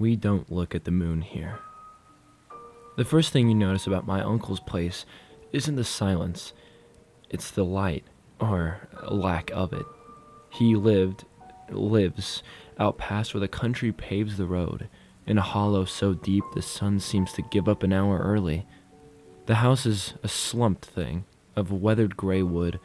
We don't look at the moon here. The first thing you notice about my uncle's place isn't the silence, it's the light, or lack of it. He lives, out past where the country paves the road, in a hollow so deep the sun seems to give up an hour early. The house is a slumped thing of weathered gray wood,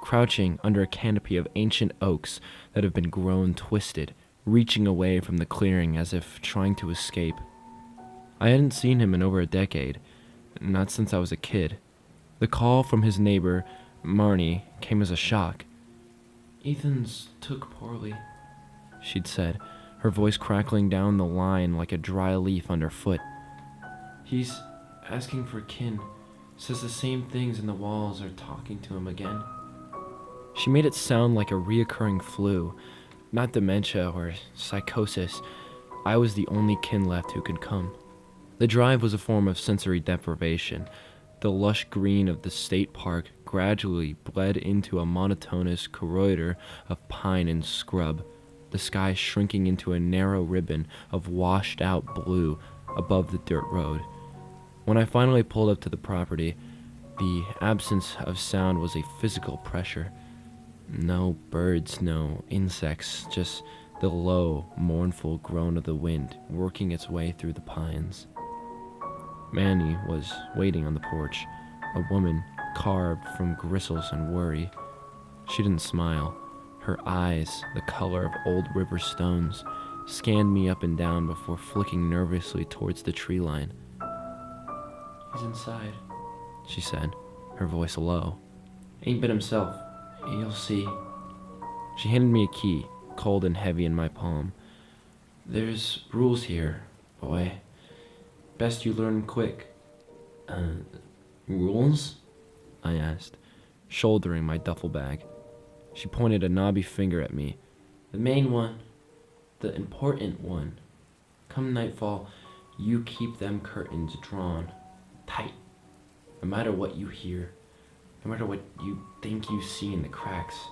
crouching under a canopy of ancient oaks that have been grown twisted, reaching away from the clearing as if trying to escape. I hadn't seen him in over a decade, not since I was a kid. The call from his neighbor, Marnie, came as a shock. "Ethan's took poorly," she'd said, her voice crackling down the line like a dry leaf underfoot. "He's asking for kin, says the same things in the walls are talking to him again." She made it sound like a reoccurring flu, not dementia or psychosis. I was the only kin left who could come. The drive was a form of sensory deprivation. The lush green of the state park gradually bled into a monotonous corridor of pine and scrub, the sky shrinking into a narrow ribbon of washed-out blue above the dirt road. When I finally pulled up to the property, the absence of sound was a physical pressure. No birds, no insects, just the low, mournful groan of the wind working its way through the pines. Manny was waiting on the porch, a woman carved from gristles and worry. She didn't smile. Her eyes, the color of old river stones, scanned me up and down before flicking nervously towards the tree line. "He's inside," she said, her voice low. "Ain't been himself. You'll see." She handed me a key, cold and heavy in my palm. "There's rules here, boy. Best you learn quick." Rules?" I asked, shouldering my duffel bag. She pointed a knobby finger at me. "The main one. The important one. Come nightfall, you keep them curtains drawn tight. No matter what you hear, no matter what you think you see in the cracks.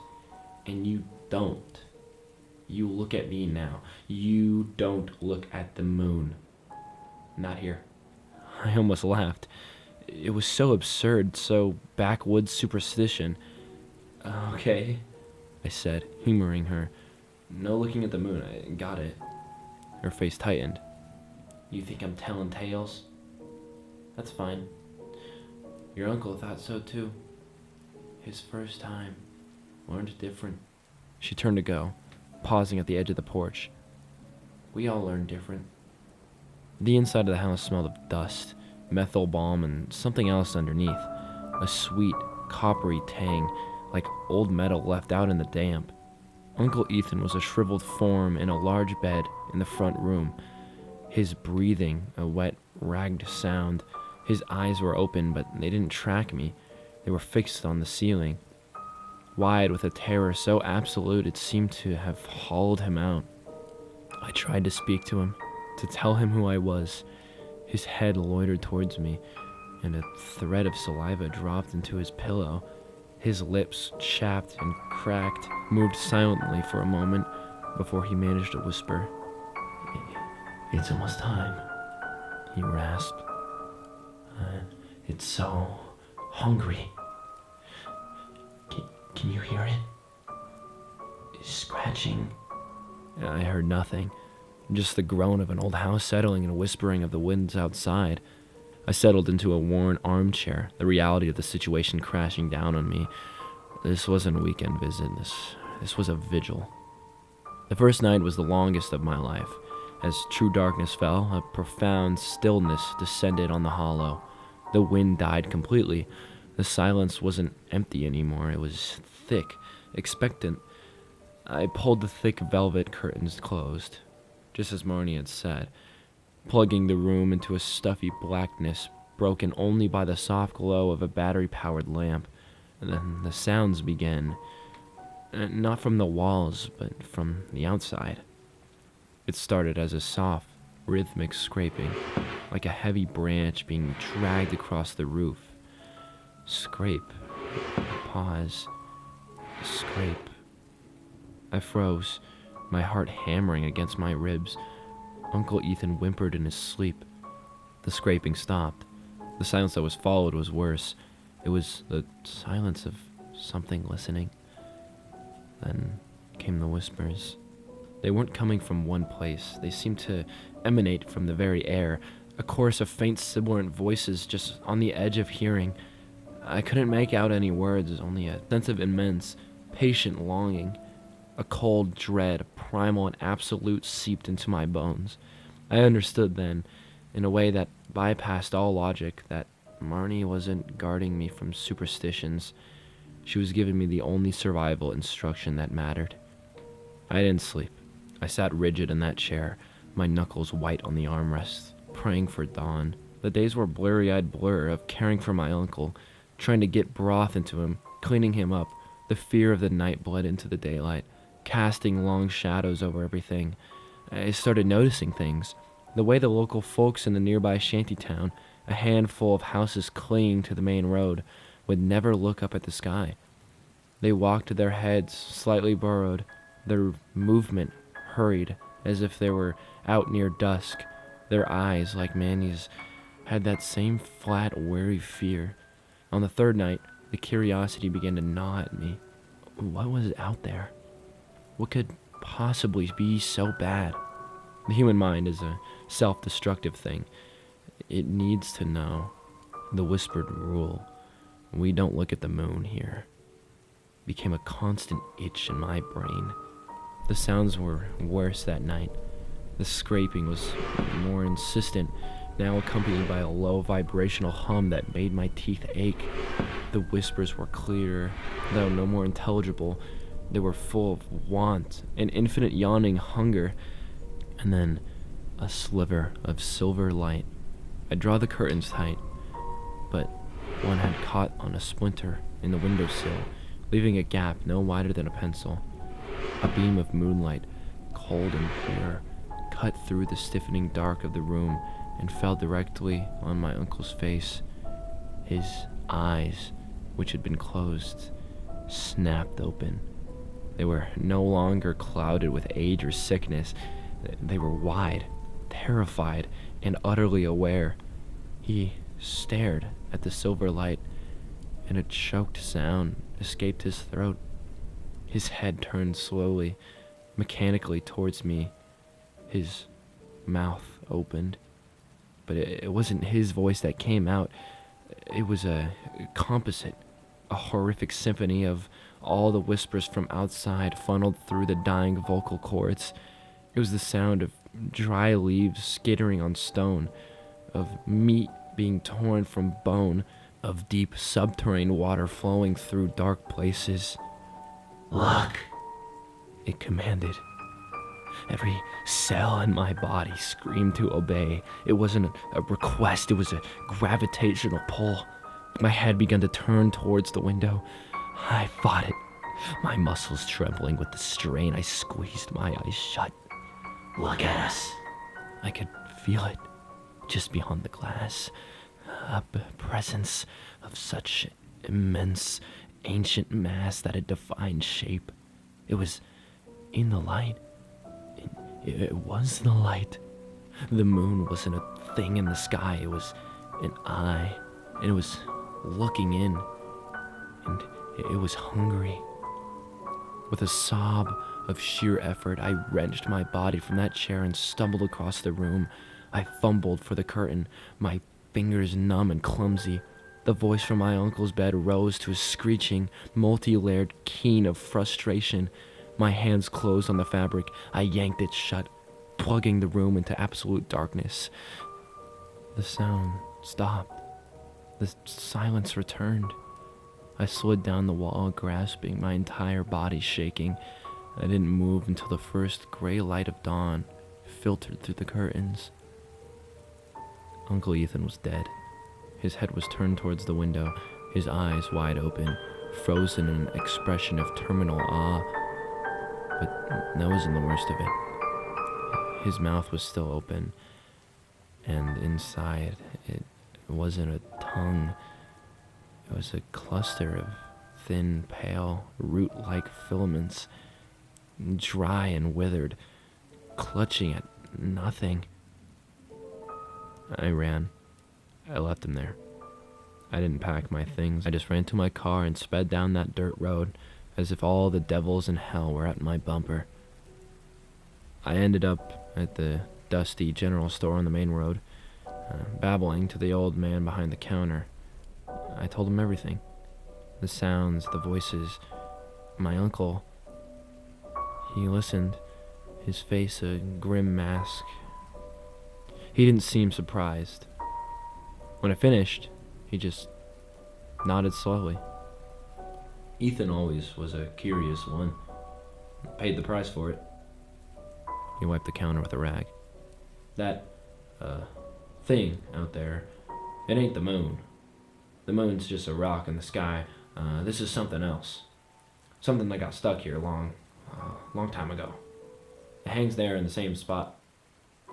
And you don't. You look at me now. You don't look at the moon. Not here." I almost laughed. It was so absurd, so backwoods superstition. "Okay," I said, humoring her. "No looking at the moon, I got it." Her face tightened. "You think I'm telling tales? That's fine. Your uncle thought so too. His first time. Learned different." She turned to go, pausing at the edge of the porch. "We all learn different." The inside of the house smelled of dust, methyl balm, and something else underneath. A sweet, coppery tang, like old metal left out in the damp. Uncle Ethan was a shriveled form in a large bed in the front room. His breathing, a wet, ragged sound. His eyes were open, but they didn't track me. They were fixed on the ceiling, wide with a terror so absolute it seemed to have hollowed him out. I tried to speak to him, to tell him who I was. His head loitered towards me, and a thread of saliva dropped into his pillow. His lips, chapped and cracked, moved silently for a moment before he managed to whisper. "It's almost time," he rasped. "It's so hungry. Can you hear it? It's scratching." I heard nothing, just the groan of an old house settling and a whispering of the winds outside. I settled into a worn armchair, the reality of the situation crashing down on me. This wasn't a weekend visit, this was a vigil. The first night was the longest of my life. As true darkness fell, a profound stillness descended on the hollow. The wind died completely. The silence wasn't empty anymore, it was thick, expectant. I pulled the thick velvet curtains closed, just as Marnie had said, plugging the room into a stuffy blackness broken only by the soft glow of a battery-powered lamp. And then the sounds began, not from the walls, but from the outside. It started as a soft, rhythmic scraping, like a heavy branch being dragged across the roof. Scrape, pause, scrape. I froze, my heart hammering against my ribs. Uncle Ethan whimpered in his sleep. The scraping stopped. The silence that was followed was worse. It was the silence of something listening. Then came the whispers. They weren't coming from one place. They seemed to emanate from the very air, a chorus of faint sibilant voices just on the edge of hearing. I couldn't make out any words, only a sense of immense, patient longing. A cold dread, primal and absolute, seeped into my bones. I understood then, in a way that bypassed all logic, that Marnie wasn't guarding me from superstitions. She was giving me the only survival instruction that mattered. I didn't sleep. I sat rigid in that chair, my knuckles white on the armrests, praying for dawn. The days were a blurry-eyed blur of caring for my uncle, trying to get broth into him, cleaning him up. The fear of the night bled into the daylight, casting long shadows over everything. I started noticing things. The way the local folks in the nearby shantytown, a handful of houses clinging to the main road, would never look up at the sky. They walked their heads slightly burrowed, their movement hurried, as if they were out near dusk. Their eyes, like Manny's, had that same flat, weary fear. On the third night, the curiosity began to gnaw at me. What was out there? What could possibly be so bad? The human mind is a self-destructive thing. It needs to know. The whispered rule, "We don't look at the moon here," became a constant itch in my brain. The sounds were worse that night. The scraping was more insistent, now accompanied by a low vibrational hum that made my teeth ache. The whispers were clearer, though no more intelligible. They were full of want, an infinite yawning hunger, and then a sliver of silver light. I draw the curtains tight, but one had caught on a splinter in the windowsill, leaving a gap no wider than a pencil. A beam of moonlight, cold and clear, cut through the stiffening dark of the room and fell directly on my uncle's face. His eyes, which had been closed, snapped open. They were no longer clouded with age or sickness. They were wide, terrified, and utterly aware. He stared at the silver light, and a choked sound escaped his throat. His head turned slowly, mechanically towards me. His mouth opened, but it wasn't his voice that came out. It was a composite, a horrific symphony of all the whispers from outside funneled through the dying vocal cords. It was the sound of dry leaves skittering on stone, of meat being torn from bone, of deep subterranean water flowing through dark places. "Look," it commanded. Every cell in my body screamed to obey. It wasn't a request, it was a gravitational pull. My head began to turn towards the window. I fought it, my muscles trembling with the strain. I squeezed my eyes shut. "Look at us." I could feel it, just beyond the glass. A presence of such immense, ancient mass that it defined shape. It was in the light. It was the light. The moon wasn't a thing in the sky. It was an eye, and it was looking in, and it was hungry. With a sob of sheer effort, I wrenched my body from that chair and stumbled across the room. I fumbled for the curtain, my fingers numb and clumsy. The voice from my uncle's bed rose to a screeching, multi-layered keen of frustration. My hands closed on the fabric. I yanked it shut, plugging the room into absolute darkness. The sound stopped. The silence returned. I slid down the wall, grasping my entire body, shaking. I didn't move until the first gray light of dawn filtered through the curtains. Uncle Ethan was dead. His head was turned towards the window, his eyes wide open, frozen in an expression of terminal awe. But that wasn't the worst of it. His mouth was still open, and inside it wasn't a tongue. It was a cluster of thin, pale, root-like filaments, dry and withered, clutching at nothing. I ran. I left him there. I didn't pack my things. I just ran to my car and sped down that dirt road as if all the devils in hell were at my bumper. I ended up at the dusty general store on the main road, babbling to the old man behind the counter. I told him everything. The sounds, the voices. My uncle. He listened, his face a grim mask. He didn't seem surprised. When I finished, he just nodded slowly. Ethan always was a curious one. Paid the price for it. He wiped the counter with a rag. That, thing out there, it ain't the moon. The moon's just a rock in the sky. This is something else. Something that got stuck here long time ago. It hangs there in the same spot,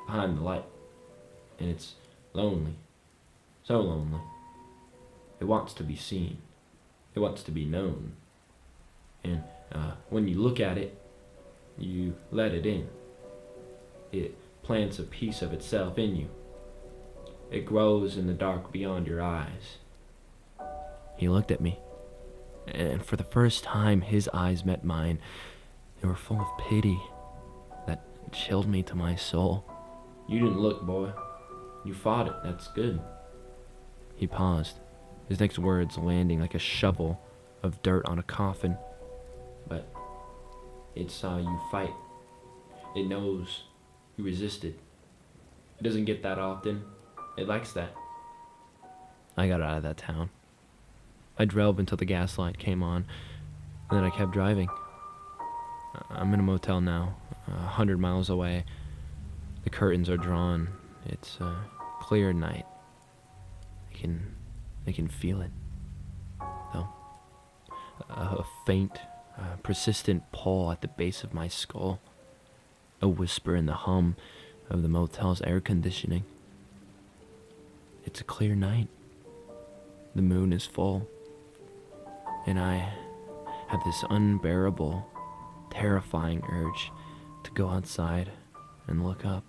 behind the light. And it's lonely. So lonely. It wants to be seen. It wants to be known. And when you look at it, you let it in. It plants a piece of itself in you. It grows in the dark beyond your eyes. He looked at me, and for the first time his eyes met mine. They were full of pity that chilled me to my soul. You didn't look, boy. You fought it. That's good. He paused, his next words landing like a shovel of dirt on a coffin. But it saw you fight. It knows you resisted. It doesn't get that often. It likes that. I got out of that town. I drove until the gas light came on, and then I kept driving. I'm in a motel now, 100 miles away. The curtains are drawn. It's a clear night. I can feel it, though. A faint, persistent pull at the base of my skull. A whisper in the hum of the motel's air conditioning. It's a clear night. The moon is full. And I have this unbearable, terrifying urge to go outside and look up.